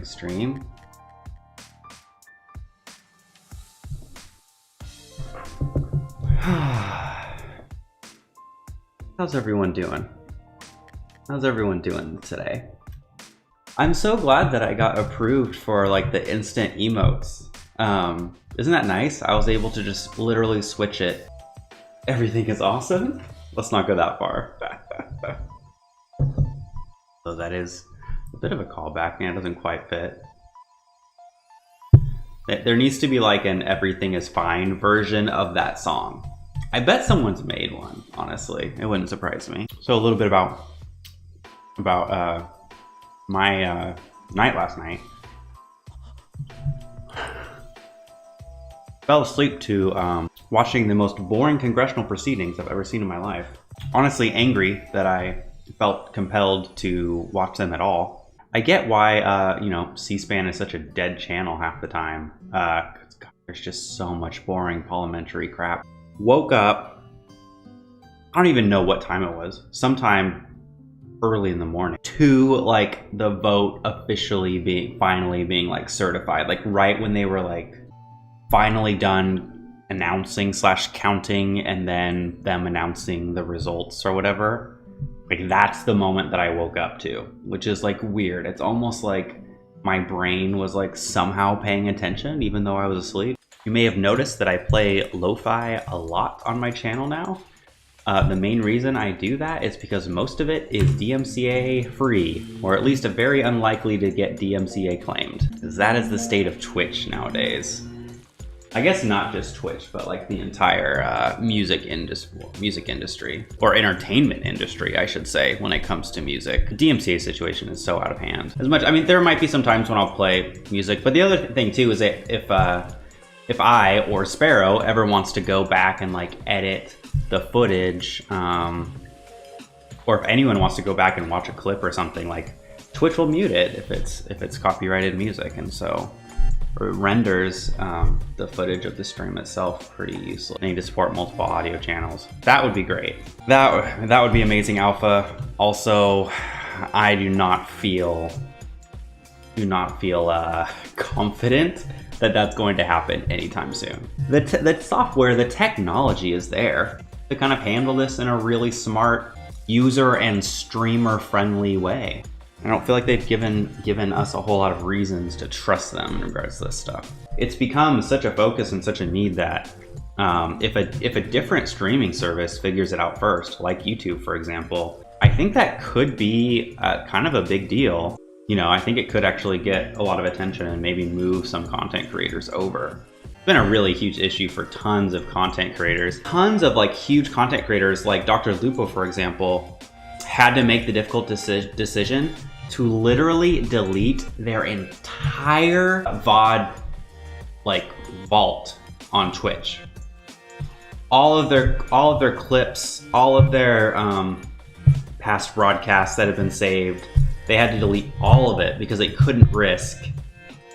morning stream. How's everyone doing? How's everyone doing today? I'm so glad that I got approved for like the instant emotes. Isn't that nice? I was able to just literally switch it. Everything is awesome. Let's not go that far. So that is a bit of a callback, and it doesn't quite fit. There needs to be like an everything is fine version of that song. I bet someone's made one, honestly. It wouldn't surprise me. So a little bit about my night last night. Fell asleep to watching the most boring congressional proceedings I've ever seen in my life. Honestly angry that I felt compelled to watch them at all. I get why, you know, C-SPAN is such a dead channel half the time. There's just so much boring parliamentary crap. Woke up, I don't even know what time it was, sometime early in the morning, to like the vote officially finally being like certified, like right when they were like finally done announcing / counting and then them announcing the results or whatever. Like that's the moment that I woke up to, which is like weird. It's almost like my brain was like somehow paying attention even though I was asleep. You may have noticed that I play lo-fi a lot on my channel now. The main reason I do that is because most of it is DMCA free, or at least very unlikely to get DMCA claimed. That is the state of Twitch nowadays. I guess not just Twitch, but like the entire music industry, or entertainment industry, I should say, when it comes to music. The DMCA situation is so out of hand. I mean, there might be some times when I'll play music, but the other thing too is that if I or Sparrow ever wants to go back and like edit the footage, or if anyone wants to go back and watch a clip or something, like Twitch will mute it if it's copyrighted music, and so it renders the footage of the stream itself pretty useless. I need to support multiple audio channels. That would be great. That would be amazing, Alpha. Also, I do not feel confident that that's going to happen anytime soon. The software, the technology is there to kind of handle this in a really smart, user and streamer friendly way. I don't feel like they've given us a whole lot of reasons to trust them in regards to this stuff. It's become such a focus and such a need that if a different streaming service figures it out first, like YouTube, for example, I think that could be kind of a big deal. You know, I think it could actually get a lot of attention and maybe move some content creators over. It's been a really huge issue for tons of content creators. Tons of like huge content creators like Dr. Lupo, for example, had to make the difficult decision to literally delete their entire VOD like vault on Twitch. All of their clips, all of their past broadcasts that have been saved, they had to delete all of it because they couldn't risk.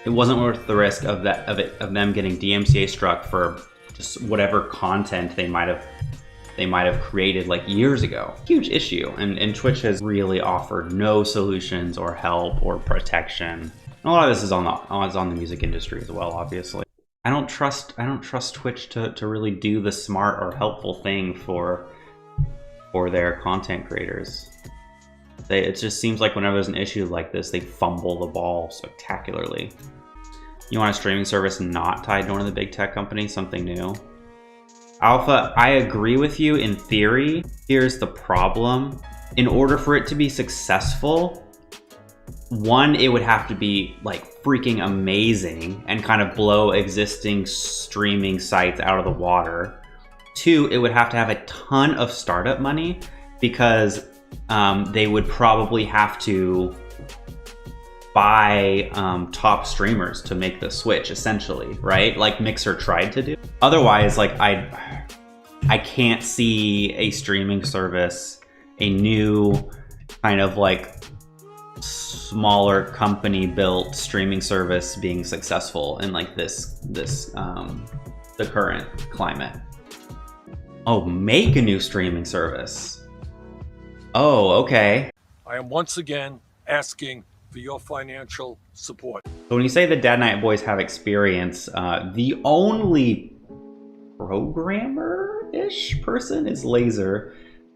It wasn't worth the risk of them getting DMCA struck for just whatever content they might have created like years ago. Huge issue, and Twitch has really offered no solutions or help or protection. And a lot of this is on the music industry as well, obviously. I don't trust Twitch to really do the smart or helpful thing for their content creators. It just seems like whenever there's an issue like this, they fumble the ball spectacularly. You want a streaming service not tied to one of the big tech companies, something new? Alpha, I agree with you in theory. Here's the problem. In order for it to be successful, one, it would have to be like freaking amazing and kind of blow existing streaming sites out of the water. Two, it would have to have a ton of startup money because they would probably have to buy top streamers to make the switch, essentially, right? Like Mixer tried to do. Otherwise, like I can't see a streaming service, a new kind of like smaller company built streaming service being successful in like the current climate. Oh, make a new streaming service. Oh, okay. I am once again asking for your financial support. So when you say the Dad Night Boys have experience, the only programmer-ish person is Laser.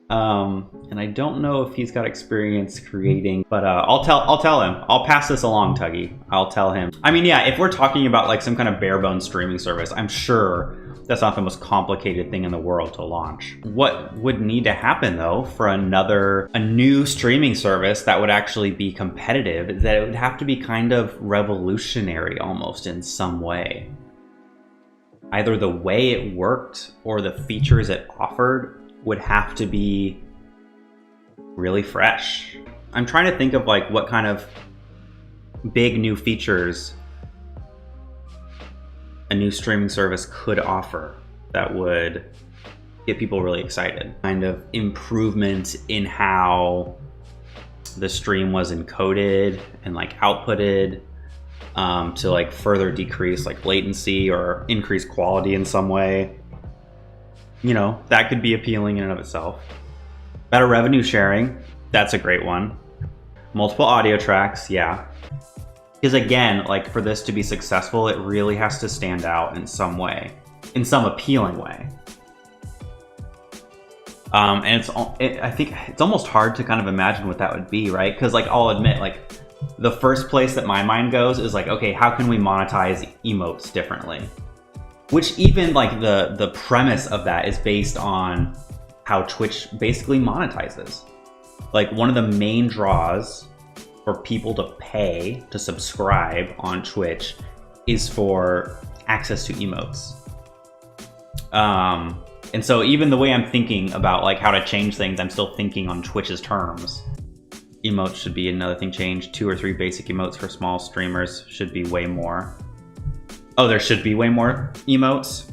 And I don't know if he's got experience creating, but I'll tell him. I'll pass this along, Tuggy. I'll tell him. I mean, yeah, if we're talking about like some kind of bare bones streaming service, I'm sure that's not the most complicated thing in the world to launch. What would need to happen though for a new streaming service that would actually be competitive is that it would have to be kind of revolutionary almost in some way. Either the way it worked or the features it offered would have to be really fresh. I'm trying to think of like what kind of big new features a new streaming service could offer that would get people really excited. Kind of improvement in how the stream was encoded and like outputted to like further decrease like latency or increase quality in some way. You know, that could be appealing in and of itself. Better revenue sharing, that's a great one. Multiple audio tracks, yeah. Because again, like for this to be successful, it really has to stand out in some way, in some appealing way. And I think it's almost hard to kind of imagine what that would be, right? Because like I'll admit, like the first place that my mind goes is like, okay, how can we monetize emotes differently? Which even like the premise of that is based on how Twitch basically monetizes. Like one of the main draws for people to pay to subscribe on Twitch is for access to emotes. And so even the way I'm thinking about like how to change things, I'm still thinking on Twitch's terms. Emotes should be another thing changed. 2 or 3 basic emotes for small streamers should be way more. Oh, there should be way more emotes.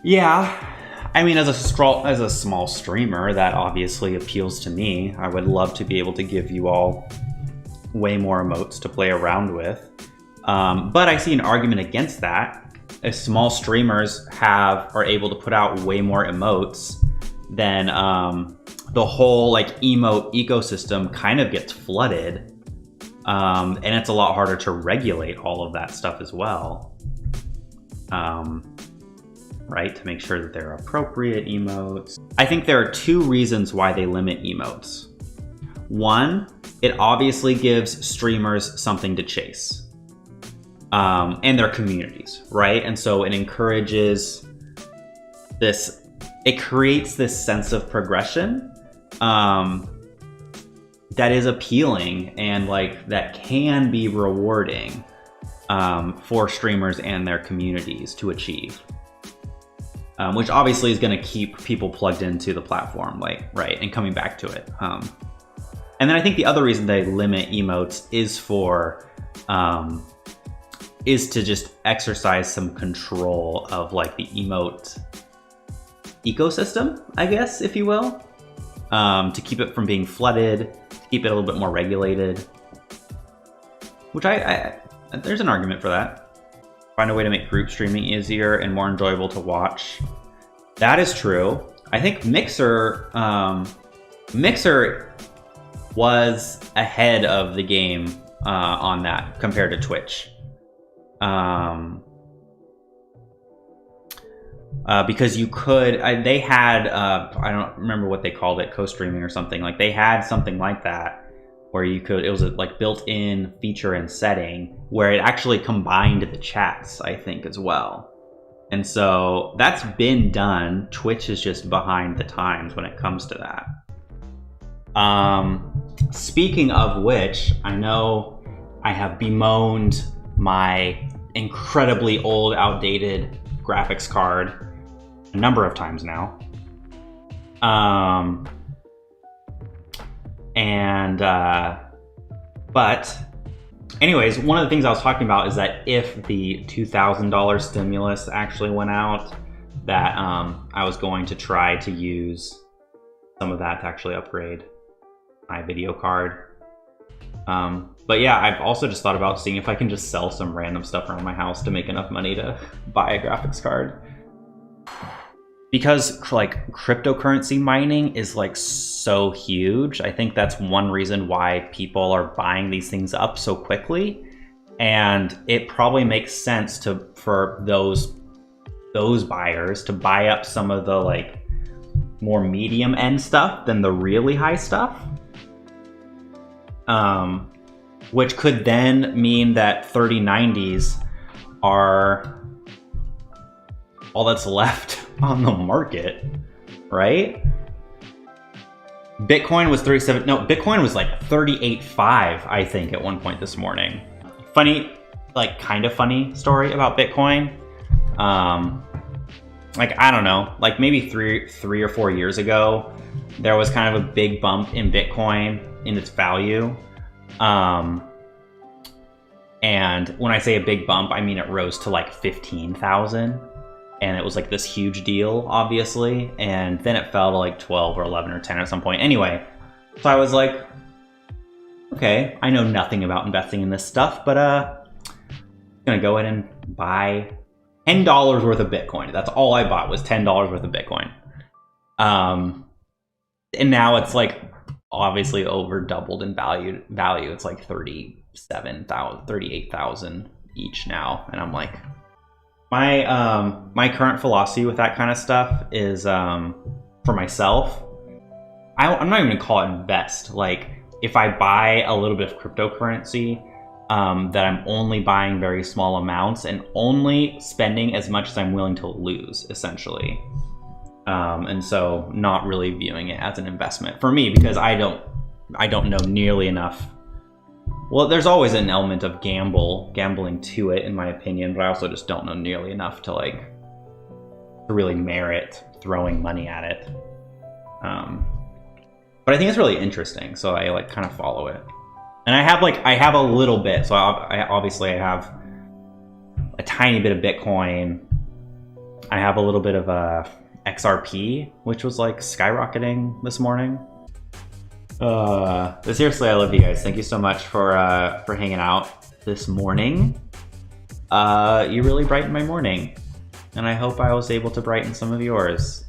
Yeah, I mean, as a small streamer, that obviously appeals to me. I would love to be able to give you all way more emotes to play around with. But I see an argument against that. If small streamers are able to put out way more emotes, then the whole like emote ecosystem kind of gets flooded. And it's a lot harder to regulate all of that stuff as well. Right, to make sure that they're appropriate emotes. I think there are 2 reasons why they limit emotes. One, it obviously gives streamers something to chase. And their communities, right? And so it encourages this, it creates this sense of progression that is appealing and like that can be rewarding for streamers and their communities to achieve. Which obviously is going to keep people plugged into the platform, like, right, and coming back to it. And then I think the other reason they limit emotes is to just exercise some control of like the emote ecosystem, I guess, if you will, to keep it from being flooded, to keep it a little bit more regulated. Which there's an argument for that. Find a way to make group streaming easier and more enjoyable to watch. That is true. I think Mixer was ahead of the game on that compared to Twitch. Because you could, they had, I don't remember what they called it, co-streaming or something. Like they had something like that where you could, it was a like built-in feature and setting where it actually combined the chats, I think, as well. And so that's been done. Twitch is just behind the times when it comes to that. Speaking of which, I know I have bemoaned my incredibly old, outdated graphics card a number of times now. But anyways, one of the things I was talking about is that if the $2,000 stimulus actually went out, that I was going to try to use some of that to actually upgrade my video card. But yeah, I've also just thought about seeing if I can just sell some random stuff around my house to make enough money to buy a graphics card. because like cryptocurrency mining is like so huge, I think that's one reason why people are buying these things up so quickly. And it probably makes sense for those buyers to buy up some of the like more medium end stuff than the really high stuff. Which could then mean that 3090s are all that's left on the market, right? Bitcoin was Bitcoin was like 38.5, I think, at one point this morning. Funny, like kind of funny story about Bitcoin. Like, I don't know, like maybe three or 4 years ago, there was kind of a big bump in Bitcoin in its value. And when I say a big bump, I mean it rose to like 15,000. And it was like this huge deal, obviously. And then it fell to like 12 or 11 or 10 at some point. Anyway, so I was like, okay, I know nothing about investing in this stuff, but I'm gonna go in and buy $10 worth of Bitcoin. That's all I bought was $10 worth of Bitcoin. And now it's like obviously over doubled in value. It's like 38,000 each now. And I'm like, my current philosophy with that kind of stuff is, for myself, I'm not even gonna call it invest. Like, if I buy a little bit of cryptocurrency, that I'm only buying very small amounts and only spending as much as I'm willing to lose, essentially. And so not really viewing it as an investment for me, because I don't know nearly enough. Well, there's always an element of gambling to it, in my opinion, but I also just don't know nearly enough to really merit throwing money at it. But I think it's really interesting, so I like kind of follow it. And I have a little bit, so I obviously have a tiny bit of Bitcoin. I have a little bit of XRP, which was like skyrocketing this morning. But seriously, I love you guys. Thank you so much for hanging out this morning. You really brightened my morning, and I hope I was able to brighten some of yours.